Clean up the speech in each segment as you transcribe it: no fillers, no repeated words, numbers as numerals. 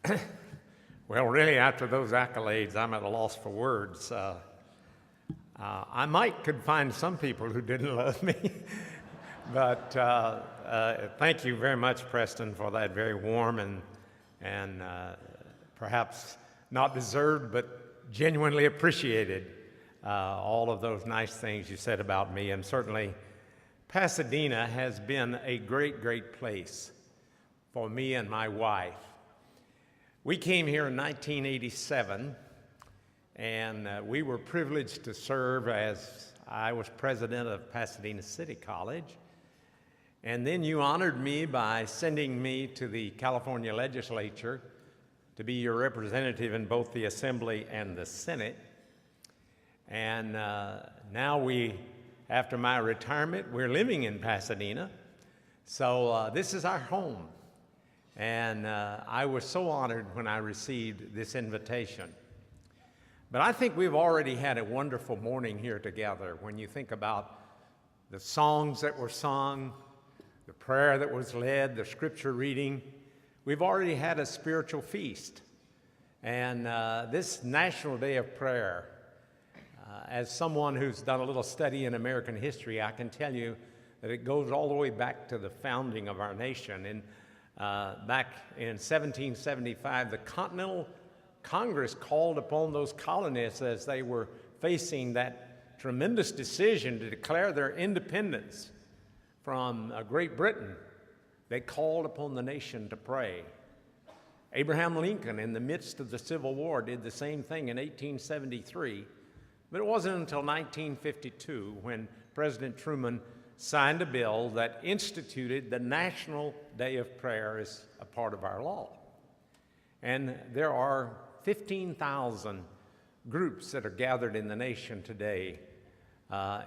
Well, really, after those accolades, I'm at a loss for words. I might could find some people who didn't love me, but thank you very much, Preston, for that very warm and perhaps not deserved, but genuinely appreciated all of those nice things you said about me. And certainly, Pasadena has been a great, great place for me and my wife. We came here in 1987, and we were privileged to serve as I was president of Pasadena City College. And then you honored me by sending me to the California legislature to be your representative in both the Assembly and the Senate. And now after my retirement, we're living in Pasadena. So this is our home. And I was so honored when I received this invitation. But I think we've already had a wonderful morning here together when you think about the songs that were sung, the prayer that was led, the scripture reading. We've already had a spiritual feast. And this National Day of Prayer, as someone who's done a little study in American history, I can tell you that it goes all the way back to the founding of our nation. And back in 1775, the Continental Congress called upon those colonists as they were facing that tremendous decision to declare their independence from Great Britain. They called upon the nation to pray. Abraham Lincoln, in the midst of the Civil War, did the same thing in 1873, but it wasn't until 1952 when President Truman signed a bill that instituted the National Day of Prayer as a part of our law. And there are 15,000 groups that are gathered in the nation today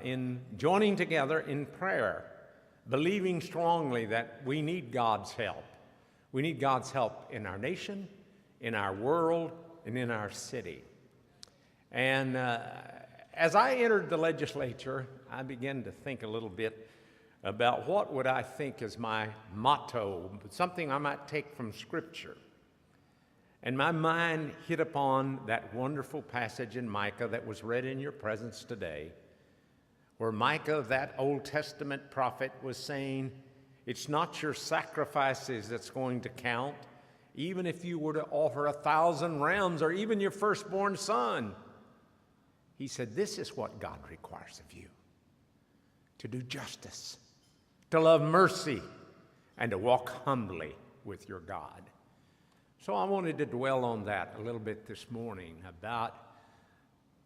in joining together in prayer, believing strongly that we need God's help. We need God's help in our nation, in our world, and in our city. And as I entered the legislature, I began to think a little bit about what would I think is my motto, something I might take from Scripture. And my mind hit upon that wonderful passage in Micah that was read in your presence today, where Micah, that Old Testament prophet, was saying, it's not your sacrifices that's going to count, even if you were to offer 1,000 rams or even your firstborn son. He said, this is what God requires of you, to do justice, to love mercy, and to walk humbly with your God. So I wanted to dwell on that a little bit this morning about,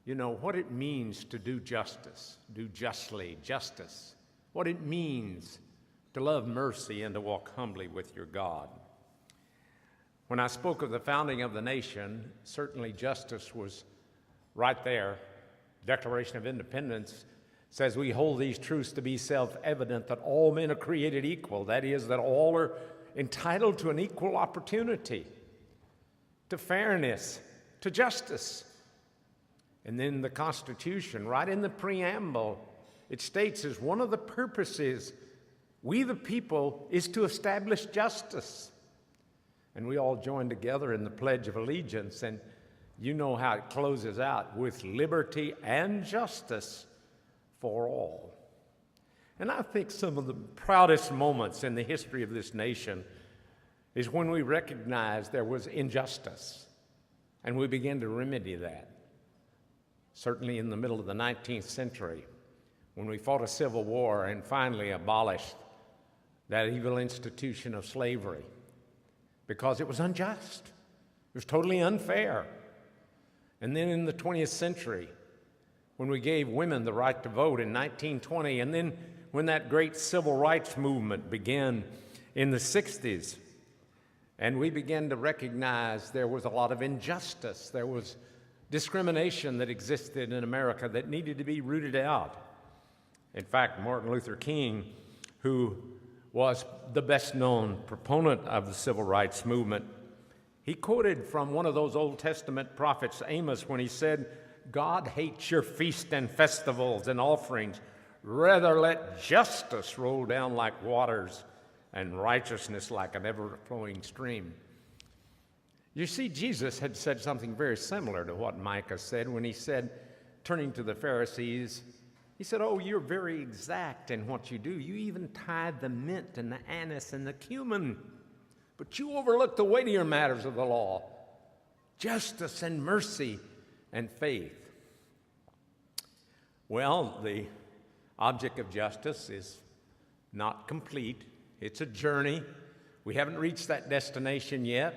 what it means to do justice, do justly, justice, what it means to love mercy and to walk humbly with your God. When I spoke of the founding of the nation, certainly justice was right there. Declaration of Independence says we hold these truths to be self-evident, that all men are created equal. That is, that all are entitled to an equal opportunity, to fairness, to justice. And then the Constitution, right in the preamble, it states as one of the purposes, we the people, is to establish justice. And we all join together in the Pledge of Allegiance, and you know how it closes out, with liberty and justice for all. And I think some of the proudest moments in the history of this nation is when we recognize there was injustice, and we began to remedy that. Certainly in the middle of the 19th century, when we fought a civil war and finally abolished that evil institution of slavery, because it was unjust. It was totally unfair. And then in the 20th century, when we gave women the right to vote in 1920, and then when that great civil rights movement began in the 60s, and we began to recognize there was a lot of injustice, there was discrimination that existed in America that needed to be rooted out. In fact, Martin Luther King, who was the best-known proponent of the civil rights movement, he quoted from one of those Old Testament prophets, Amos, when he said, God hates your feasts and festivals and offerings. Rather let justice roll down like waters and righteousness like an ever-flowing stream. You see, Jesus had said something very similar to what Micah said when he said, turning to the Pharisees, he said, "Oh, you're very exact in what you do. You even tithe the mint and the anise and the cumin, but you overlook the weightier matters of the law, justice and mercy and faith." Well, the object of justice is not complete. It's a journey. We haven't reached that destination yet,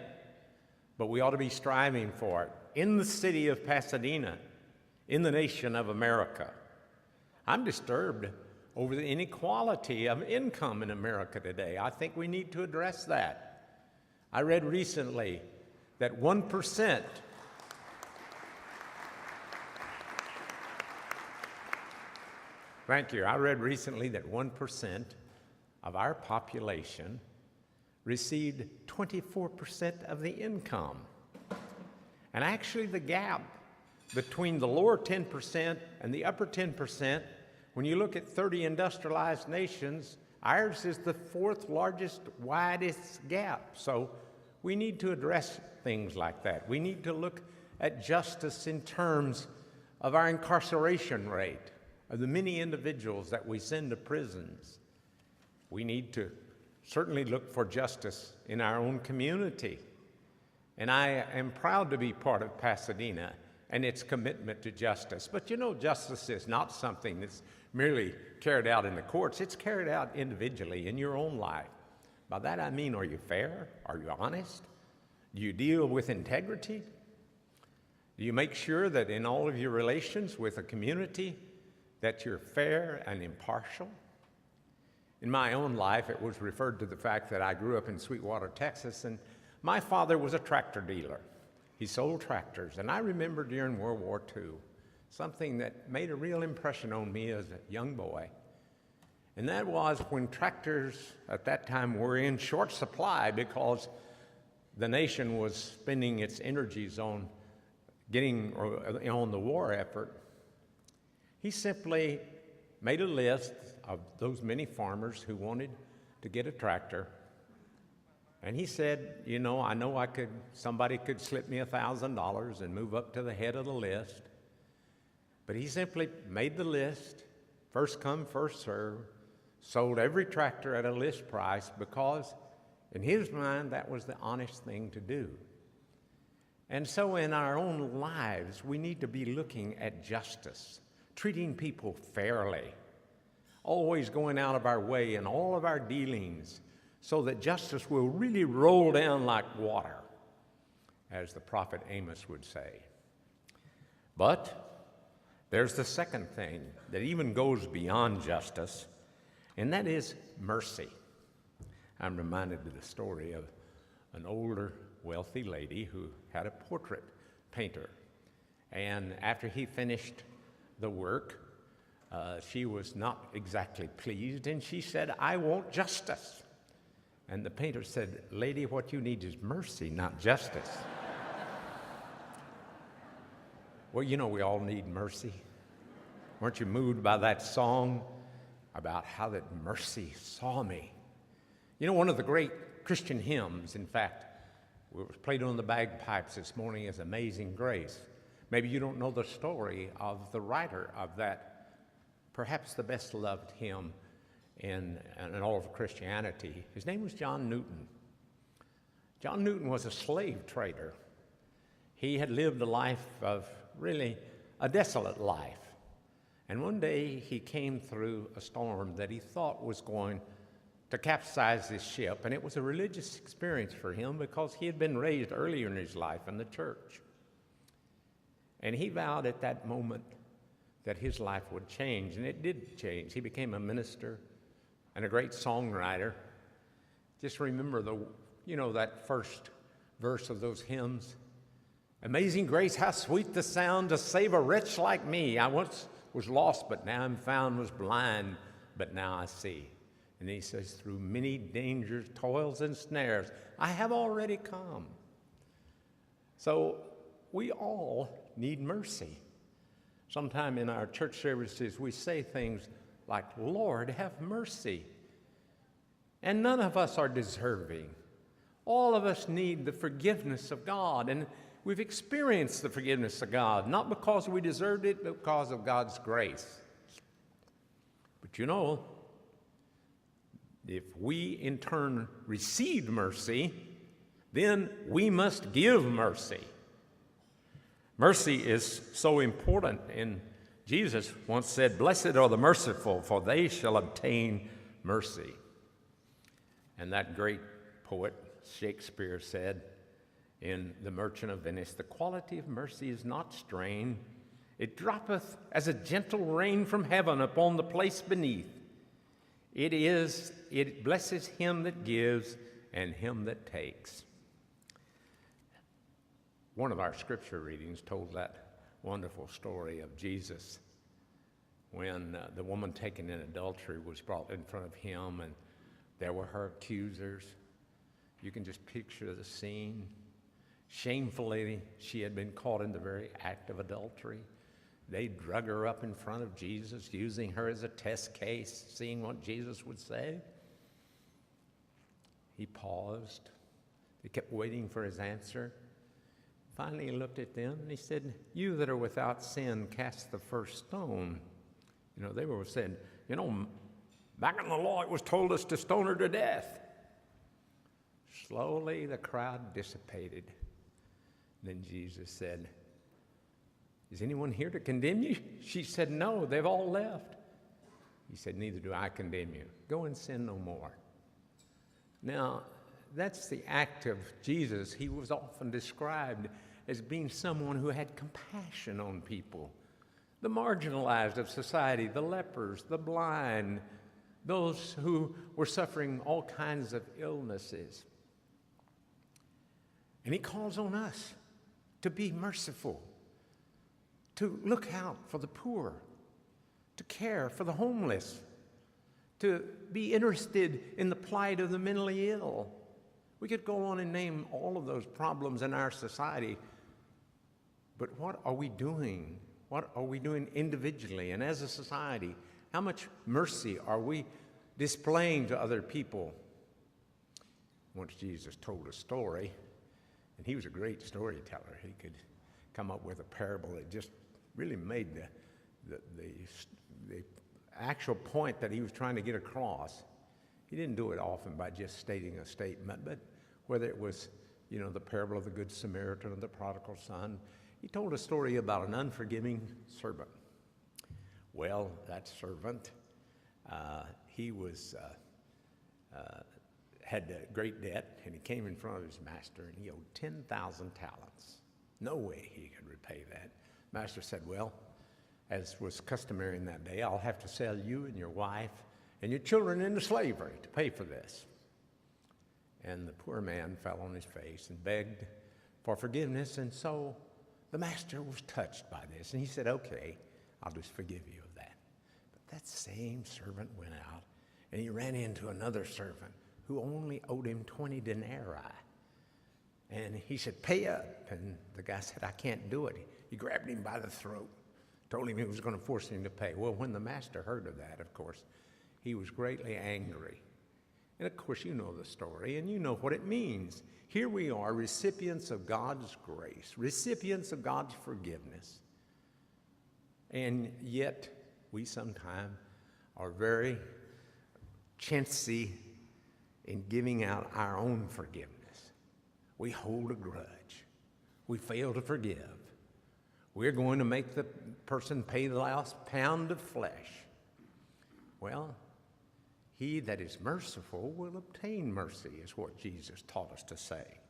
but we ought to be striving for it in the city of Pasadena, in the nation of America. I'm disturbed over the inequality of income in America today. I think we need to address that. I read recently that 1%. Thank you. I read recently that 1% of our population received 24% of the income. And actually the gap between the lower 10% and the upper 10%, when you look at 30 industrialized nations, ours is the fourth largest, widest gap. So we need to address things like that. We need to look at justice in terms of our incarceration rate, of the many individuals that we send to prisons. We need to certainly look for justice in our own community. And I am proud to be part of Pasadena and its commitment to justice. But you know, justice is not something that's merely carried out in the courts. It's carried out individually in your own life. By that I mean, are you fair? Are you honest? Do you deal with integrity? Do you make sure that in all of your relations with a community that you're fair and impartial? In my own life, it was referred to the fact that I grew up in Sweetwater, Texas, and my father was a tractor dealer. He sold tractors, and I remember during World War II, something that made a real impression on me as a young boy, and that was when tractors at that time were in short supply because the nation was spending its energies on on the war effort. He simply made a list of those many farmers who wanted to get a tractor. And he said, you know somebody could slip me $1,000 and move up to the head of the list. But he simply made the list, first come, first serve, sold every tractor at a list price because in his mind that was the honest thing to do. And so in our own lives, we need to be looking at justice, treating people fairly, always going out of our way in all of our dealings so that justice will really roll down like water, as the prophet Amos would say. But there's the second thing that even goes beyond justice, and that is mercy. I'm reminded of the story of an older, wealthy lady who had a portrait painter. And after he finished the work, she was not exactly pleased, and she said, "I want justice." And the painter said, "Lady, what you need is mercy, not justice." Well, you know we all need mercy. Weren't you moved by that song about how that mercy saw me? You know, one of the great Christian hymns, in fact, it was played on the bagpipes this morning, is Amazing Grace. Maybe you don't know the story of the writer of that, perhaps the best loved hymn in all of Christianity. His name was John Newton. John Newton was a slave trader. He had lived a life of really a desolate life. And one day he came through a storm that he thought was going to capsize his ship, and it was a religious experience for him because he had been raised earlier in his life in the church. And he vowed at that moment that his life would change, and it did change. He became a minister and a great songwriter. Just remember that first verse of those hymns. Amazing grace, how sweet the sound to save a wretch like me. I once was lost, but now I'm found, was blind, but now I see. And he says, through many dangers, toils, and snares, I have already come. So we all need mercy. Sometime in our church services, we say things like, Lord, have mercy. And none of us are deserving. All of us need the forgiveness of God, and we've experienced the forgiveness of God, not because we deserved it, but because of God's grace. But you know, if we in turn receive mercy, then we must give mercy. Mercy is so important, and Jesus once said, "Blessed are the merciful, for they shall obtain mercy." And that great poet Shakespeare said in The Merchant of Venice, "The quality of mercy is not strained. It droppeth as a gentle rain from heaven upon the place beneath. It blesses him that gives and him that takes." One of our scripture readings told that wonderful story of Jesus when the woman taken in adultery was brought in front of him, and there were her accusers. You can just picture the scene. Shamefully, she had been caught in the very act of adultery. They drug her up in front of Jesus, using her as a test case, seeing what Jesus would say. He paused. They kept waiting for his answer. Finally, he looked at them and he said, "You that are without sin, cast the first stone." You know, they were said, back in the law, it was told us to stone her to death. Slowly, the crowd dissipated. Then Jesus said, "Is anyone here to condemn you?" She said, "No, they've all left." He said, "Neither do I condemn you. Go and sin no more." Now, that's the act of Jesus. He was often described as being someone who had compassion on people, the marginalized of society, the lepers, the blind, those who were suffering all kinds of illnesses. And he calls on us to be merciful, to look out for the poor, to care for the homeless, to be interested in the plight of the mentally ill. We could go on and name all of those problems in our society, but what are we doing? What are we doing individually and as a society? How much mercy are we displaying to other people? Once Jesus told a story, and he was a great storyteller. He could come up with a parable that just really made the actual point that he was trying to get across. He didn't do it often by just stating a statement, but whether it was, the parable of the Good Samaritan or the prodigal son, he told a story about an unforgiving servant. Well, that servant, he had a great debt, and he came in front of his master, and he owed 10,000 talents. No way he could repay that. Master said, "Well, as was customary in that day, I'll have to sell you and your wife and your children into slavery to pay for this." And the poor man fell on his face and begged for forgiveness, and so the master was touched by this, and he said, "Okay, I'll just forgive you of that." But that same servant went out, and he ran into another servant who only owed him 20 denarii. And he said, "Pay up." And the guy said, "I can't do it." He grabbed him by the throat, told him he was going to force him to pay. Well, when the master heard of that, of course, he was greatly angry. And of course, you know the story, and you know what it means. Here we are, recipients of God's grace, recipients of God's forgiveness. And yet, we sometimes are very chancy in giving out our own forgiveness. We hold a grudge. We fail to forgive. We're going to make the person pay the last pound of flesh. Well, he that is merciful will obtain mercy, is what Jesus taught us to say.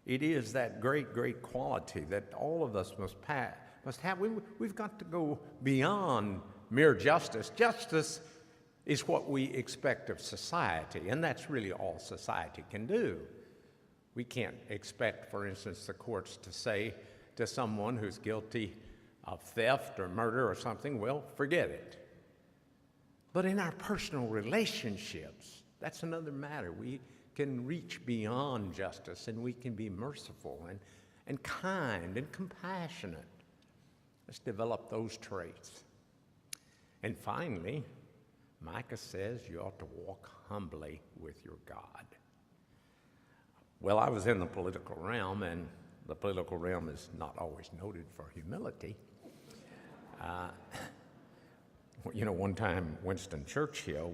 It is that great, great quality that all of us must have. We've got to go beyond mere justice. Justice is what we expect of society, and that's really all society can do. We can't expect, for instance, the courts to say to someone who's guilty of theft or murder or something, "Well, forget it." But in our personal relationships, that's another matter. We can reach beyond justice, and we can be merciful and kind and compassionate. Let's develop those traits. And finally, Micah says you ought to walk humbly with your God. Well, I was in the political realm, and the political realm is not always noted for humility. One time Winston Churchill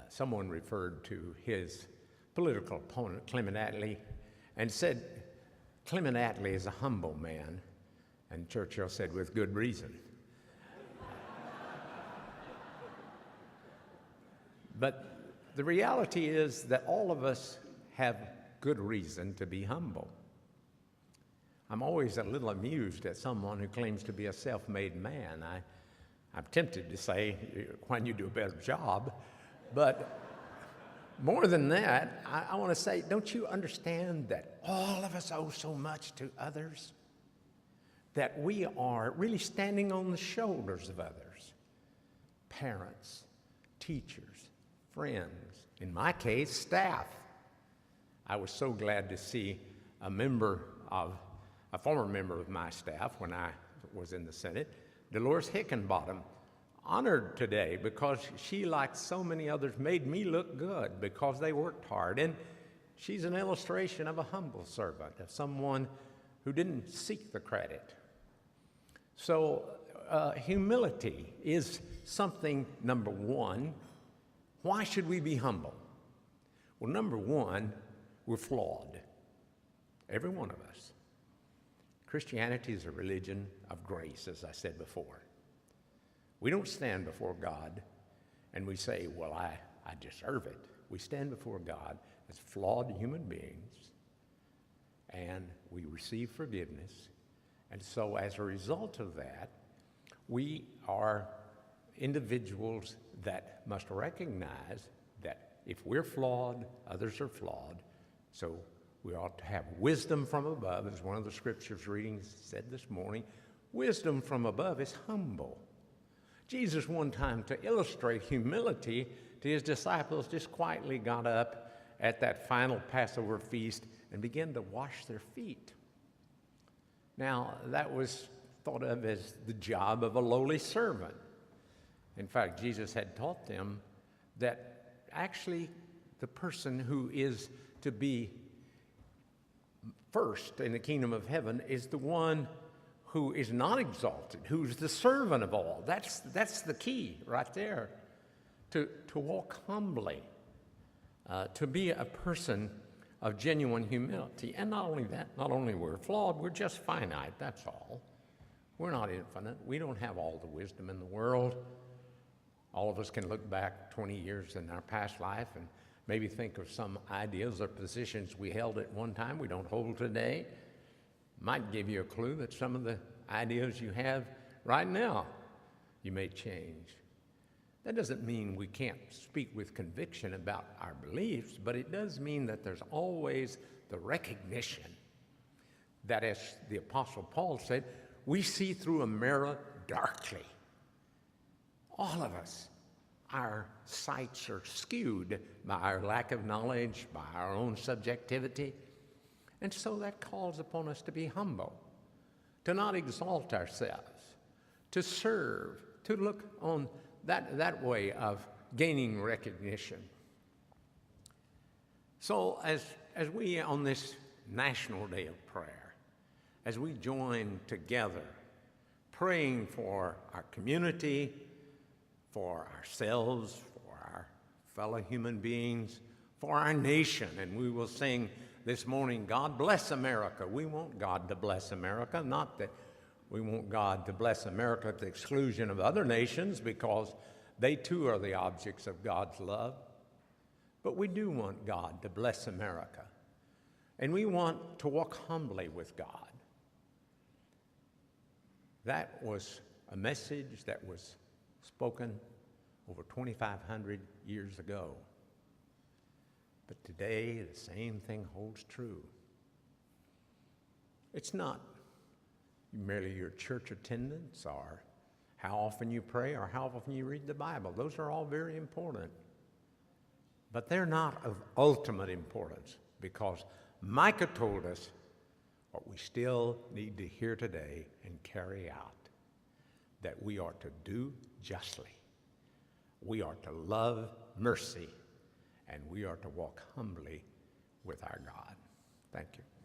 someone referred to his political opponent, Clement Attlee, and said, Clement Attlee is a humble man. And Churchill said, with good reason. But the reality is that all of us have good reason to be humble. I'm always a little amused at someone who claims to be a self-made man. I'm tempted to say, why don't you do a better job? But more than that, I want to say, don't you understand that all of us owe so much to others? That we are really standing on the shoulders of others. Parents, teachers, friends, in my case, staff. I was so glad to see a former member of my staff when I was in the Senate, Dolores Hickenbottom, honored today because she, like so many others, made me look good because they worked hard. And she's an illustration of a humble servant, of someone who didn't seek the credit. So humility is something, number one. Why should we be humble? Well, number one, we're flawed. Every one of us. Christianity is a religion of grace, as I said before. We don't stand before God and we say, well, I deserve it. We stand before God as flawed human beings and we receive forgiveness. And so as a result of that, we are individuals that must recognize that if we're flawed, others are flawed. So we ought to have wisdom from above, as one of the scriptures readings said this morning. Wisdom from above is humble. Jesus, one time, to illustrate humility to his disciples, just quietly got up at that final Passover feast and began to wash their feet. Now, that was thought of as the job of a lowly servant. In fact, Jesus had taught them that actually the person who is to be first in the kingdom of heaven is the one who is not exalted, who's the servant of all. That's the key right there, to walk humbly, to be a person of genuine humility. And not only that, not only we're flawed, we're just finite, that's all. We're not infinite. We don't have all the wisdom in the world. All of us can look back 20 years in our past life and maybe think of some ideas or positions we held at one time we don't hold today. Might give you a clue that some of the ideas you have right now you may change. That doesn't mean we can't speak with conviction about our beliefs, but it does mean that there's always the recognition that, as the Apostle Paul said, we see through a mirror darkly. All of us, our sights are skewed by our lack of knowledge, by our own subjectivity. And so that calls upon us to be humble, to not exalt ourselves, to serve, to look on that way of gaining recognition. So as we, on this National Day of Prayer, as we join together praying for our community, for ourselves, for our fellow human beings, for our nation, and we will sing this morning, God Bless America. We want God to bless America, not that we want God to bless America at the exclusion of other nations, because they too are the objects of God's love. But we do want God to bless America. And we want to walk humbly with God. That was a message that was spoken over 2,500 years ago. But today, the same thing holds true. It's not merely your church attendance or how often you pray or how often you read the Bible. Those are all very important. But they're not of ultimate importance, because Micah told us what we still need to hear today and carry out, that we are to do justly, we are to love mercy, and we are to walk humbly with our God. Thank you.